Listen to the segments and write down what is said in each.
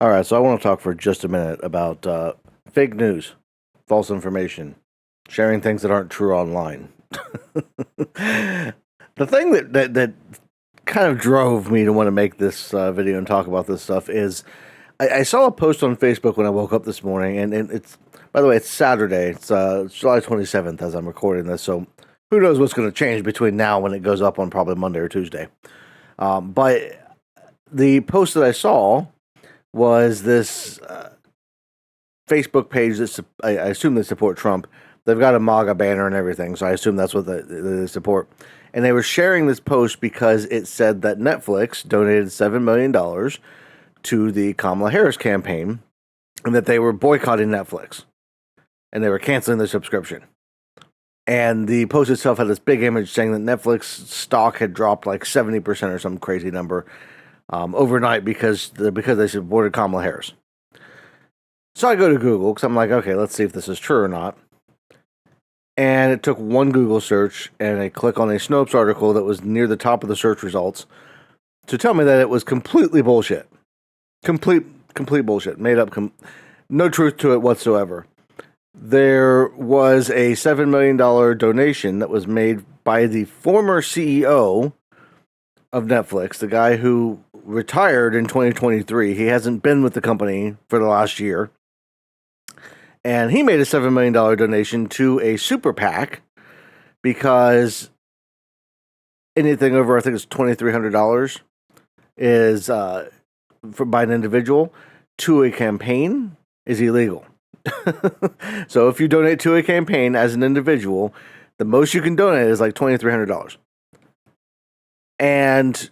All right, so I want to talk for just a minute about fake news, false information, sharing things that aren't true online. The thing that kind of drove me to want to make this video and talk about this stuff is I saw a post on Facebook when I woke up this morning, and it's, by the way, it's Saturday. It's July 27th as I'm recording this, so who knows what's going to change between now and when it goes up on probably Monday or Tuesday. But the post that I saw was this Facebook page that I assume they support Trump. They've got a MAGA banner and everything, so I assume that's what they support. And they were sharing this post because it said that Netflix donated $7 million to the Kamala Harris campaign and that they were boycotting Netflix and they were canceling their subscription. And the post itself had this big image saying that Netflix stock had dropped like 70% or some crazy number overnight because they supported Kamala Harris. So I go to Google because I'm like, okay, let's see if this is true or not. And it took one Google search, and I click on a Snopes article that was near the top of the search results to tell me that it was completely bullshit. Complete bullshit. Made up. No truth to it whatsoever. There was a $7 million donation that was made by the former CEO of Netflix, the guy who retired in 2023. He hasn't been with the company for the last year. And he made a $7 million donation to a super PAC because anything over, I think it's $2,300 is by an individual to a campaign is illegal. So if you donate to a campaign as an individual, the most you can donate is like $2,300. And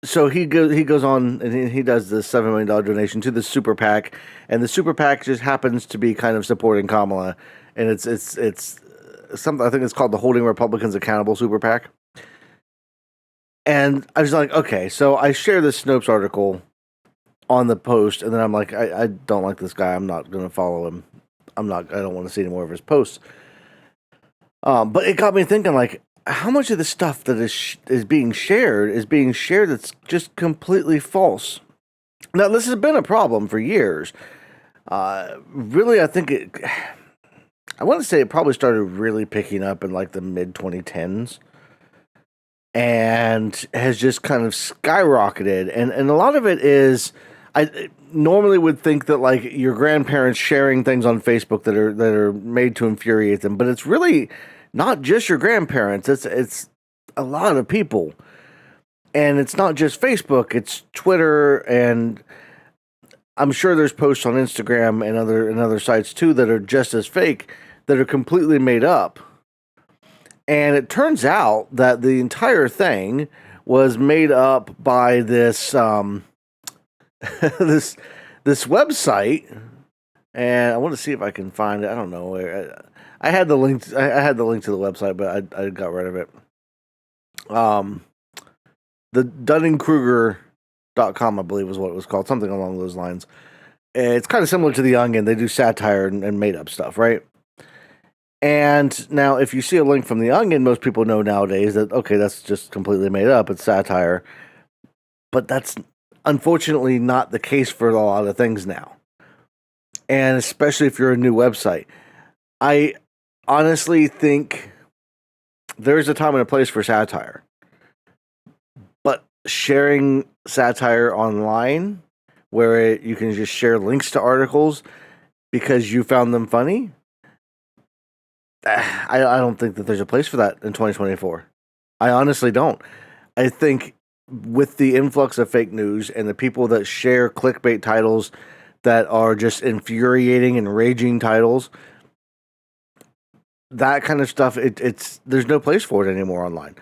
so he goes on and he does this $7 million donation to the super PAC, and the super PAC just happens to be kind of supporting Kamala, and it's something, I think it's called the Holding Republicans Accountable Super PAC. And I was like, okay, so I share this Snopes article on the post, and then I'm like, I don't like this guy. I'm not going to follow him. I don't want to see any more of his posts. But it got me thinking, like, how much of the stuff that is being shared that's just completely false. Now, this has been a problem for years. Really, I think I want to say it probably started really picking up in like the mid 2010s and has just kind of skyrocketed. And a lot of it is, I normally would think that like your grandparents sharing things on Facebook that are made to infuriate them, but it's really not just your grandparents. It's a lot of people, and it's not just Facebook. It's Twitter, and I'm sure there's posts on Instagram and other sites too that are just as fake, that are completely made up. And it turns out that the entire thing was made up by this this website, and I want to see if I can find it. I don't know where. I had the link. I had the link to the website, but I got rid of it. The Dunning-Kruger.com, I believe, was what it was called, something along those lines. It's kind of similar to The Onion. They do satire and made up stuff, right? And now, if you see a link from The Onion, most people know nowadays that, okay, that's just completely made up. It's satire. But that's unfortunately not the case for a lot of things now. And especially if you're a new website. I honestly think there's a time and a place for satire. But sharing satire online, where you can just share links to articles because you found them funny, I don't think that there's a place for that in 2024. I honestly don't. I think with the influx of fake news and the people that share clickbait titles that are just infuriating and raging titles, that kind of stuff, there's no place for it anymore online.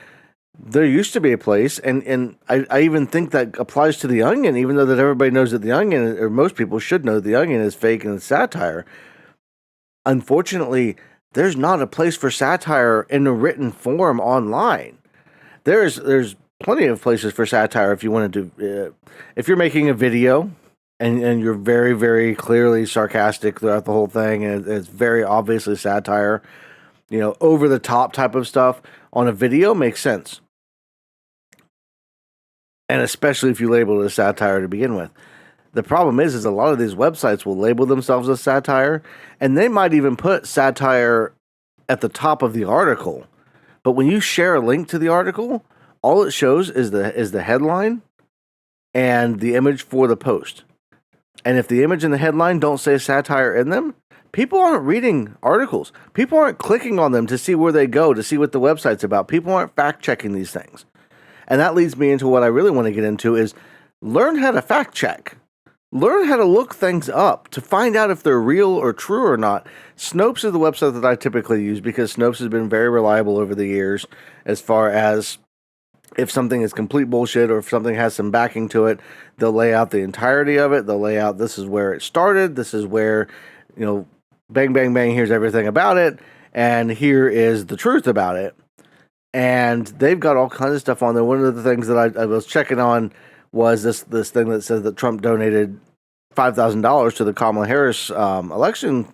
There used to be a place, and I even think that applies to The Onion, even though that everybody knows that The Onion, or most people should know, The Onion is fake and it's satire. Unfortunately, there's not a place for satire in a written form online. There's plenty of places for satire if you want to do, if you're making a video and you're very, very clearly sarcastic throughout the whole thing, and it's very obviously satire, over the top type of stuff on a video makes sense. And especially if you label it as satire to begin with. The problem is a lot of these websites will label themselves as satire, and they might even put satire at the top of the article. But when you share a link to the article, all it shows is the headline and the image for the post. And if the image and the headline don't say satire in them, people aren't reading articles. People aren't clicking on them to see where they go, to see what the website's about. People aren't fact checking these things. And that leads me into what I really want to get into is learn how to fact check. Learn how to look things up to find out if they're real or true or not. Snopes is the website that I typically use because Snopes has been very reliable over the years as far as if something is complete bullshit or if something has some backing to it, they'll lay out the entirety of it. They'll lay out this is where it started. This is where, bang, bang, bang, here's everything about it. And here is the truth about it. And they've got all kinds of stuff on there. One of the things that I was checking on was this thing that says that Trump donated $5,000 to the Kamala Harris election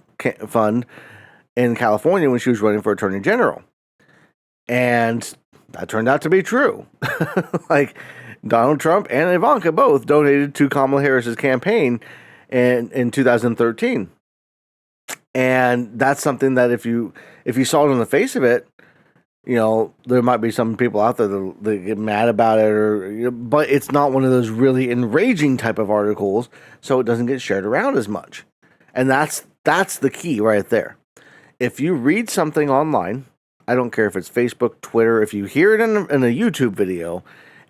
fund in California when she was running for attorney general. And that turned out to be true. Like Donald Trump and Ivanka both donated to Kamala Harris's campaign in 2013. And that's something that if you saw it on the face of it, there might be some people out there that get mad about it, but it's not one of those really enraging type of articles, so it doesn't get shared around as much. And that's the key right there. If you read something online, I don't care if it's Facebook, Twitter, if you hear it in a YouTube video,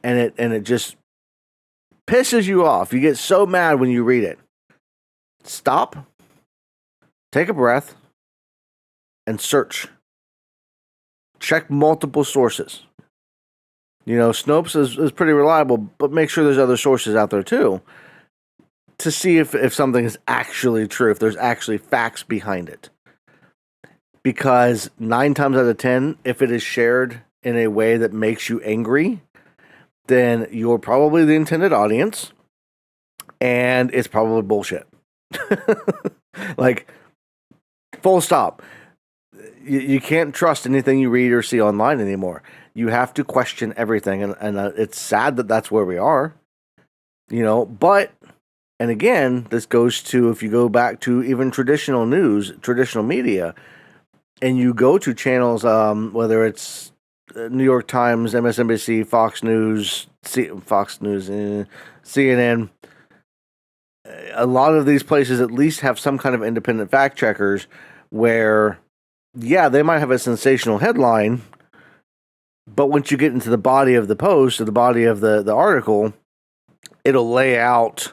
and it just pisses you off, you get so mad when you read it, stop, take a breath, and search. Check multiple sources. Snopes is pretty reliable, but make sure there's other sources out there too to see if something is actually true, if there's actually facts behind it. Because 9 times out of 10, if it is shared in a way that makes you angry, then you're probably the intended audience, and it's probably bullshit. Like, full stop. You can't trust anything you read or see online anymore. You have to question everything, and it's sad that that's where we are, but, and again, this goes to, if you go back to even traditional news, traditional media, and you go to channels, whether it's New York Times, MSNBC, Fox News, CNN, a lot of these places at least have some kind of independent fact checkers where, yeah, they might have a sensational headline, but once you get into the body of the post or the body of the article, it'll lay out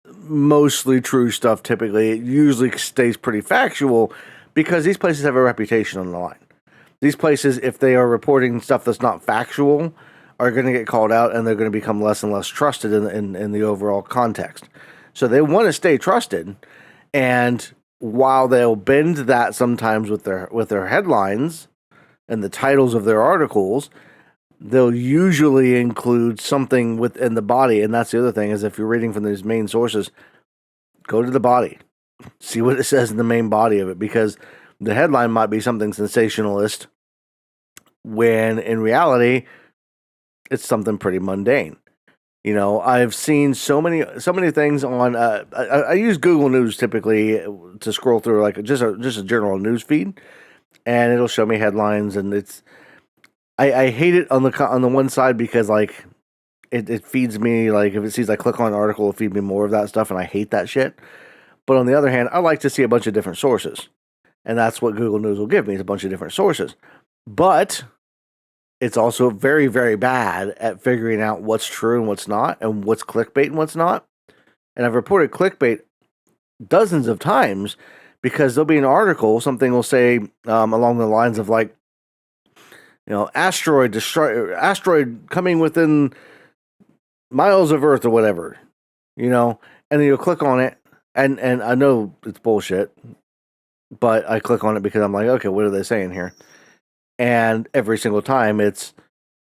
mostly true stuff typically. It usually stays pretty factual because these places have a reputation on the line. These places, if they are reporting stuff that's not factual, are going to get called out and they're going to become less and less trusted in the overall context. So they want to stay trusted, and while they'll bend that sometimes with their headlines and the titles of their articles, they'll usually include something within the body. And that's the other thing, is if you're reading from these main sources, go to the body. See what it says in the main body of it, because the headline might be something sensationalist when in reality it's something pretty mundane. I've seen so many things on. I use Google News typically to scroll through, like just a general news feed, and it'll show me headlines. And I hate it on the one side because like it feeds me, like if it sees I click on an article, it'll feed me more of that stuff, and I hate that shit. But on the other hand, I like to see a bunch of different sources, and that's what Google News will give me, is a bunch of different sources. But it's also very, very bad at figuring out what's true and what's not, and what's clickbait and what's not. And I've reported clickbait dozens of times because there'll be an article, something will say along the lines of like, asteroid coming within miles of Earth or whatever, and then you'll click on it, and I know it's bullshit, but I click on it because I'm like, okay, what are they saying here? And every single time it's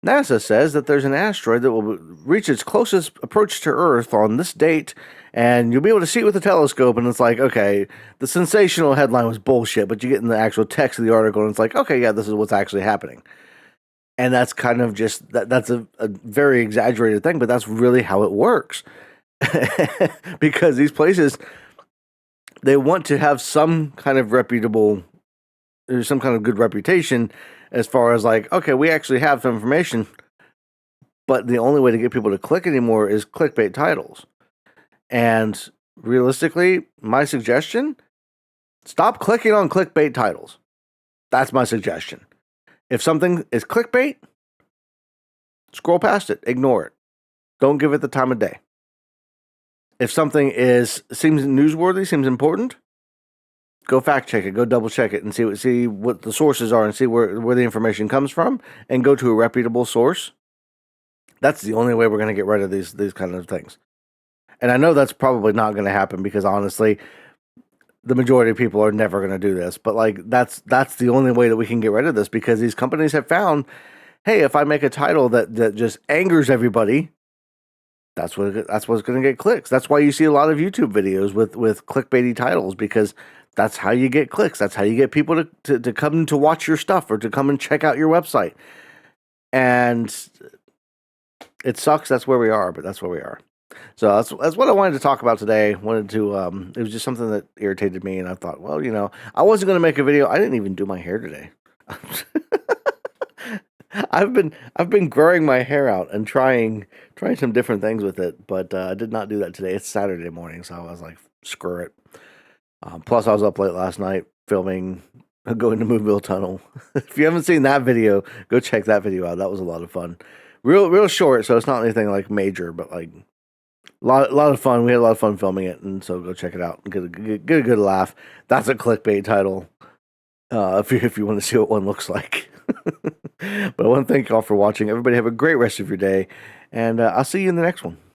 NASA says that there's an asteroid that will reach its closest approach to Earth on this date, and you'll be able to see it with a telescope. And it's like, okay, the sensational headline was bullshit, but you get in the actual text of the article, and it's like, okay, yeah, this is what's actually happening. And that's kind of just, that's a very exaggerated thing, but that's really how it works. because these places, they want to have some kind of reputable, or some kind of good reputation as far as like, okay, we actually have some information, but the only way to get people to click anymore is clickbait titles. And realistically, my suggestion, stop clicking on clickbait titles. That's my suggestion. If something is clickbait, scroll past it, ignore it. Don't give it the time of day. If something seems newsworthy, seems important, go fact check it, go double check it, and see what the sources are, and see where the information comes from, and go to a reputable source. That's the only way we're going to get rid of these kind of things. And I know that's probably not going to happen because honestly, the majority of people are never going to do this. But like that's the only way that we can get rid of this, because these companies have found, hey, if I make a title that just angers everybody, that's what's going to get clicks. That's why you see a lot of YouTube videos with clickbaity titles, because that's how you get clicks. That's how you get people to come to watch your stuff or to come and check out your website. And it sucks. That's where we are, but that's where we are. So that's what I wanted to talk about today. It was just something that irritated me, and I thought, well, I wasn't going to make a video. I didn't even do my hair today. I've been growing my hair out and trying some different things with it, but I did not do that today. It's Saturday morning, so I was like, screw it. Plus, I was up late last night filming going to Moonville Tunnel. If you haven't seen that video, go check that video out. That was a lot of fun. Real short, so it's not anything like major, but like a lot of fun. We had a lot of fun filming it, and so go check it out and get a good laugh. That's a clickbait title. If you want to see what one looks like. But I want to thank y'all for watching. Everybody have a great rest of your day, and I'll see you in the next one.